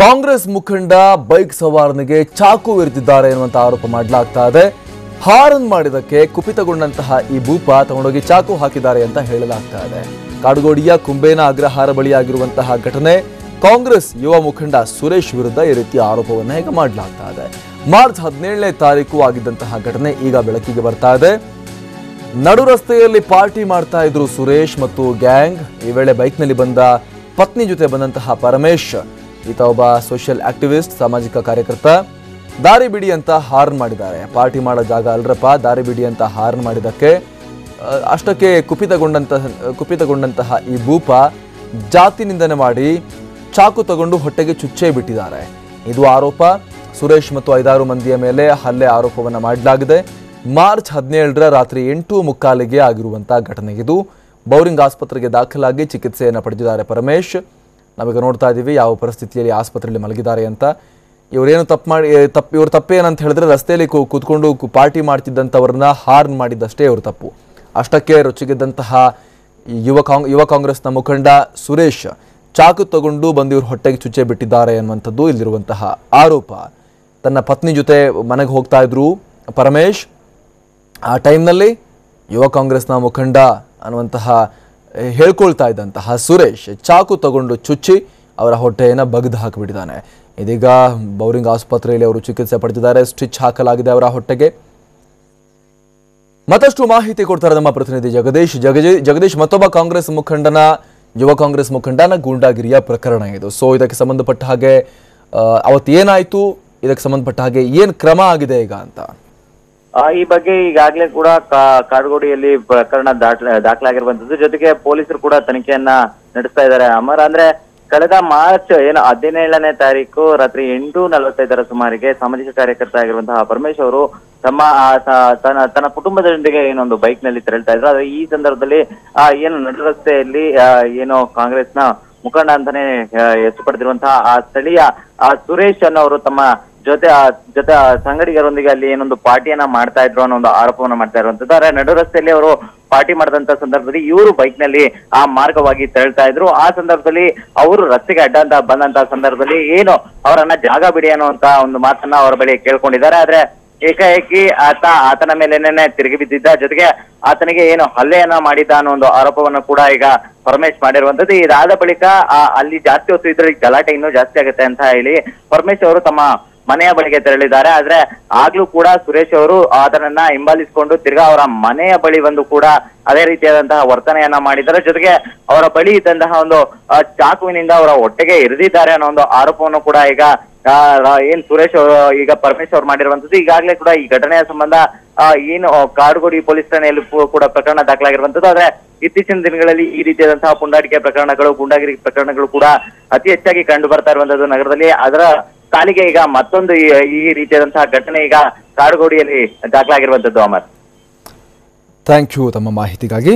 ಕಾಂಗ್ರೆಸ್ ಮುಖಂಡ ಬೈಕ್ ಸವಾರನಿಗೆ ಚಾಕು ಇರಿದಿದ್ದಾರೆ ಎನ್ನುವಂತ ಆರೋಪ ಮಾಡಲಾಗ್ತಾ ಇದೆ. ಹಾರನ್ ಮಾಡಿದಕ್ಕೆ ಕುಪಿತಗೊಂಡಂತಹ ಈ ಭೂಪ ತಗೊಂಡೋಗಿ ಚಾಕು ಹಾಕಿದ್ದಾರೆ ಅಂತ ಹೇಳಲಾಗ್ತಾ ಇದೆ. ಕಾಡುಗೋಡಿಯ ಕುಂಬೇನ ಅಗ್ರಹಾರ ಬಳಿಯಾಗಿರುವಂತಹ ಘಟನೆ. ಕಾಂಗ್ರೆಸ್ ಯುವ ಮುಖಂಡ ಸುರೇಶ್ ವಿರುದ್ಧ ಈ ರೀತಿಯ ಆರೋಪವನ್ನು ಈಗ ಮಾಡಲಾಗ್ತಾ ಇದೆ. ಮಾರ್ಚ್ 17ನೇ ತಾರೀಕು ಆಗಿದ್ದಂತಹ ಘಟನೆ ಈಗ ಬೆಳಕಿಗೆ ಬರ್ತಾ ಇದೆ. ನಡು ರಸ್ತೆಯಲ್ಲಿ ಪಾರ್ಟಿ ಮಾಡ್ತಾ ಇದ್ರು ಸುರೇಶ್ ಮತ್ತು ಗ್ಯಾಂಗ್. ಈ ವೇಳೆ ಬೈಕ್ನಲ್ಲಿ ಬಂದ ಪತ್ನಿ ಜೊತೆ ಬಂದಂತಹ ಪರಮೇಶ್, ಈತ ಒಬ್ಬ ಸೋಷಿಯಲ್ ಆಕ್ಟಿವಿಸ್ಟ್, ಸಾಮಾಜಿಕ ಕಾರ್ಯಕರ್ತ, ದಾರಿ ಬಿಡಿ ಅಂತ ಹಾರ್ನ್ ಮಾಡಿದ್ದಾರೆ. ಪಾರ್ಟಿ ಮಾಡೋ ಜಾಗ ಅಲ್ರಪ್ಪ, ದಾರಿ ಬಿಡಿ ಅಂತ ಹಾರ್ನ್ ಮಾಡಿದಕ್ಕೆ ಅಷ್ಟಕ್ಕೆ ಕುಪಿತಗೊಂಡಂತಹ ಈ ಭೂಪ ಜಾತಿ ನಿಂದನೆ ಮಾಡಿ ಚಾಕು ತಗೊಂಡು ಹೊಟ್ಟೆಗೆ ಚುಚ್ಚೇ ಬಿಟ್ಟಿದ್ದಾರೆ. ಇದು ಆರೋಪ. ಸುರೇಶ್ ಮತ್ತು 5-6 ಮಂದಿಯ ಮೇಲೆ ಹಲ್ಲೆ ಆರೋಪವನ್ನು ಮಾಡಲಾಗಿದೆ. ಮಾರ್ಚ್ 17ರ ರಾತ್ರಿ 8:45ಗೆ ಆಗಿರುವಂತಹ ಘಟನೆ ಇದು. ಬೌರಿಂಗ್ ಆಸ್ಪತ್ರೆಗೆ ದಾಖಲಾಗಿ ಚಿಕಿತ್ಸೆಯನ್ನು ಪಡೆದಿದ್ದಾರೆ ಪರಮೇಶ್. ನಾವೀಗ ನೋಡ್ತಾ ಇದ್ದೀವಿ ಯಾವ ಪರಿಸ್ಥಿತಿಯಲ್ಲಿ ಆಸ್ಪತ್ರೆಯಲ್ಲಿ ಮಲಗಿದ್ದಾರೆ ಅಂತ. ಇವರೇನು ಇವ್ರ ತಪ್ಪೇನಂತ ಹೇಳಿದ್ರೆ, ರಸ್ತೆಯಲ್ಲಿ ಕೂತ್ಕೊಂಡು ಪಾರ್ಟಿ ಮಾಡ್ತಿದ್ದಂಥವ್ರನ್ನ ಹಾರ್ನ್ ಮಾಡಿದ್ದಷ್ಟೇ ಇವ್ರ ತಪ್ಪು. ಅಷ್ಟಕ್ಕೆ ರೊಚ್ಚಿಗೆದ್ದಂತಹ ಯುವ ಕಾಂಗ್ರೆಸ್ನ ಮುಖಂಡ ಸುರೇಶ್ ಚಾಕು ತಗೊಂಡು ಬಂದು ಇವ್ರ ಹೊಟ್ಟೆಗೆ ಚುಚ್ಚೆ ಬಿಟ್ಟಿದ್ದಾರೆ ಅನ್ನುವಂಥದ್ದು ಇಲ್ಲಿರುವಂತಹ ಆರೋಪ. ತನ್ನ ಪತ್ನಿ ಜೊತೆ ಮನೆಗೆ ಹೋಗ್ತಾ ಇದ್ರು ಪರಮೇಶ್. ಆ ಟೈಮ್ನಲ್ಲಿ ಯುವ ಕಾಂಗ್ರೆಸ್ನ ಮುಖಂಡ ಅನ್ನುವಂತಹ ಹೇಳ್ಕೊಳ್ತಾ ಇದ್ದಂತಹ ಸುರೇಶ್ ಚಾಕು ತಗೊಂಡು ಚುಚ್ಚಿ ಅವರ ಹೊಟ್ಟೆಯನ್ನು ಬಗ್ದು ಹಾಕಿಬಿಟ್ಟಿದ್ದಾನೆ. ಇದೀಗ ಬೌರಿಂಗ್ ಆಸ್ಪತ್ರೆಯಲ್ಲಿ ಅವರು ಚಿಕಿತ್ಸೆ ಪಡೆದಿದ್ದಾರೆ. ಸ್ಟಿಚ್ ಹಾಕಲಾಗಿದೆ ಅವರ ಹೊಟ್ಟೆಗೆ. ಮತ್ತಷ್ಟು ಮಾಹಿತಿ ಕೊಡ್ತಾರೆ ನಮ್ಮ ಪ್ರತಿನಿಧಿ ಜಗದೀಶ್. ಮತ್ತೊಬ್ಬ ಕಾಂಗ್ರೆಸ್ ಮುಖಂಡನ, ಯುವ ಕಾಂಗ್ರೆಸ್ ಮುಖಂಡನ ಗೂಂಡಾಗಿರಿಯ ಪ್ರಕರಣ ಇದು. ಸೊ ಇದಕ್ಕೆ ಸಂಬಂಧಪಟ್ಟ ಹಾಗೆ ಅವತ್ತು ಏನಾಯ್ತು, ಇದಕ್ಕೆ ಸಂಬಂಧಪಟ್ಟ ಹಾಗೆ ಏನ್ ಕ್ರಮ ಆಗಿದೆ ಈಗ ಅಂತ ಈ ಬಗ್ಗೆ ಈಗಾಗಲೇ ಕೂಡ ಕಾಡುಗೋಡಿಯಲ್ಲಿ ಪ್ರಕರಣ ದಾಖಲಾಗಿರುವಂತದ್ದು. ಜೊತೆಗೆ ಪೊಲೀಸರು ಕೂಡ ತನಿಖೆಯನ್ನ ನಡೆಸ್ತಾ ಇದ್ದಾರೆ. ಅಮರ್, ಅಂದ್ರೆ ಕಳೆದ ಮಾರ್ಚ್ 17ನೇ ತಾರೀಕು ರಾತ್ರಿ 8:45 ಸುಮಾರಿಗೆ ಸಾಮಾಜಿಕ ಕಾರ್ಯಕರ್ತ ಆಗಿರುವಂತಹ ಪರಮೇಶ್ ಅವರು ತನ್ನ ಕುಟುಂಬದೊಂದಿಗೆ ಏನೊಂದು ಬೈಕ್ ನಲ್ಲಿ ತೆರಳ್ತಾ ಇದ್ರು. ಆದ್ರೆ ಈ ಸಂದರ್ಭದಲ್ಲಿ ಏನು ನಡು ರಸ್ತೆಯಲ್ಲಿ ಏನು ಕಾಂಗ್ರೆಸ್ನ ಮುಖಂಡ ಅಂತಾನೆ ಹೆಸರು ಪಡೆದಿರುವಂತಹ ಆ ಸ್ಥಳೀಯ ಸುರೇಶ್ ಅನ್ನೋರು ತಮ್ಮ ಜೊತೆ ಸಂಗಡಿಗರೊಂದಿಗೆ ಅಲ್ಲಿ ಏನೊಂದು ಪಾರ್ಟಿಯನ್ನ ಮಾಡ್ತಾ ಇದ್ರು ಅನ್ನೋ ಒಂದು ಆರೋಪವನ್ನ ಮಾಡ್ತಾ ಇರುವಂತದ್ದು. ಆದ್ರೆ ನಡು ರಸ್ತೆಯಲ್ಲಿ ಅವರು ಪಾರ್ಟಿ ಮಾಡಿದಂತ ಸಂದರ್ಭದಲ್ಲಿ ಇವರು ಬೈಕ್ ನಲ್ಲಿ ಆ ಮಾರ್ಗವಾಗಿ ತೆರಳ್ತಾ ಇದ್ರು. ಆ ಸಂದರ್ಭದಲ್ಲಿ ಅವರು ರಸ್ತೆಗೆ ಅಡ್ಡ ಅಂತ ಬಂದಂತ ಸಂದರ್ಭದಲ್ಲಿ ಏನು ಅವರನ್ನ ಜಾಗ ಬಿಡಿ ಅನ್ನುವಂತ ಒಂದು ಮಾತನ್ನ ಅವರ ಬಳಿ ಕೇಳ್ಕೊಂಡಿದ್ದಾರೆ. ಆದ್ರೆ ಏಕಾಏಕಿ ಆತನ ಮೇಲೆನೆ ತಿರುಗಿ ಬಿದ್ದಿದ್ದ. ಜೊತೆಗೆ ಆತನಿಗೆ ಏನು ಹಲ್ಲೆಯನ್ನ ಮಾಡಿದ್ದ ಅನ್ನೋ ಒಂದು ಆರೋಪವನ್ನು ಕೂಡ ಈಗ ಪರಮೇಶ್ ಮಾಡಿರುವಂತದ್ದು. ಇದಾದ ಬಳಿಕ ಅಲ್ಲಿ ಜಾಸ್ತಿ ಹೊತ್ತು ಇದ್ರೆ ಗಲಾಟೆ ಇನ್ನೂ ಜಾಸ್ತಿ ಆಗುತ್ತೆ ಅಂತ ಹೇಳಿ ಪರಮೇಶ್ ಅವರು ತಮ್ಮ ಮನೆಯ ಬಳಿಗೆ ತೆರಳಿದ್ದಾರೆ. ಆದ್ರೆ ಆಗ್ಲೂ ಕೂಡ ಸುರೇಶ್ ಅವರು ಅದನ್ನ ಹಿಂಬಾಲಿಸಿಕೊಂಡು ತಿರ್ಗಾ ಅವರ ಮನೆಯ ಬಳಿ ಬಂದು ಕೂಡ ಅದೇ ರೀತಿಯಾದಂತಹ ವರ್ತನೆಯನ್ನ ಮಾಡಿದ್ದಾರೆ. ಜೊತೆಗೆ ಅವರ ಬಳಿ ಇದ್ದಂತಹ ಒಂದು ಚಾಕುವಿನಿಂದ ಅವರ ಹೊಟ್ಟೆಗೆ ಇರಿದಿದ್ದಾರೆ ಅನ್ನೋ ಒಂದು ಆರೋಪವನ್ನು ಕೂಡ ಈಗ ಏನ್ ಸುರೇಶ್ ಅವರು ಈಗ ಪರಮೇಶ್ ಅವರು ಮಾಡಿರುವಂತದ್ದು. ಈಗಾಗಲೇ ಕೂಡ ಈ ಘಟನೆಯ ಸಂಬಂಧ ಏನು ಕಾಡುಗೋಡಿ ಪೊಲೀಸ್ ಠಾಣೆಯಲ್ಲಿ ಕೂಡ ಪ್ರಕರಣ ದಾಖಲಾಗಿರುವಂತದ್ದು. ಆದ್ರೆ ಇತ್ತೀಚಿನ ದಿನಗಳಲ್ಲಿ ಈ ರೀತಿಯಾದಂತಹ ಪುಂಡಾಟಿಕೆ ಪ್ರಕರಣಗಳು, ಗೂಂಡಾಗಿರಿ ಪ್ರಕರಣಗಳು ಕೂಡ ಅತಿ ಹೆಚ್ಚಾಗಿ ಕಂಡು ಬರ್ತಾ ಇರುವಂತದ್ದು ನಗರದಲ್ಲಿ. ಅದರ ಕಾಲಿಗೆ ಈಗ ಮತ್ತೊಂದು ಈ ರೀತಿಯಾದಂತಹ ಘಟನೆ ಈಗ ಕಾಡುಗೋಡಿಯಲ್ಲಿ ದಾಖಲಾಗಿರುವಂತದ್ದು. ಅಮರ್, ಥ್ಯಾಂಕ್ ಯು ತಮ್ಮ ಮಾಹಿತಿಗಾಗಿ.